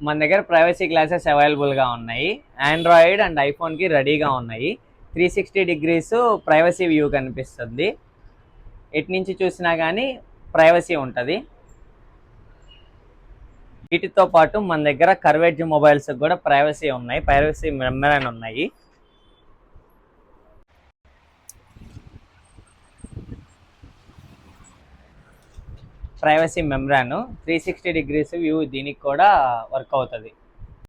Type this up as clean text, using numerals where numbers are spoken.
మన దగ్గర privacy glasses అవైలబుల్గా ఉన్నాయి. ఆండ్రాయిడ్ అండ్ ఐఫోన్కి రెడీగా ఉన్నాయి. 360 డిగ్రీస్ ప్రైవసీ వ్యూ కనిపిస్తుంది. ఎటు నుంచి చూసినా కానీ ప్రైవసీ ఉంటుంది. వీటితో పాటు మన దగ్గర కర్వేజ్ మొబైల్స్ కూడా ప్రైవసీ ఉన్నాయి, ప్రైవసీ మెమరీ ఉన్నాయి. ప్రైవసీ మెమ్బ్రాన్ 360 డిగ్రీస్ వ్యూ దీనికి కూడా వర్క్ అవుతుంది.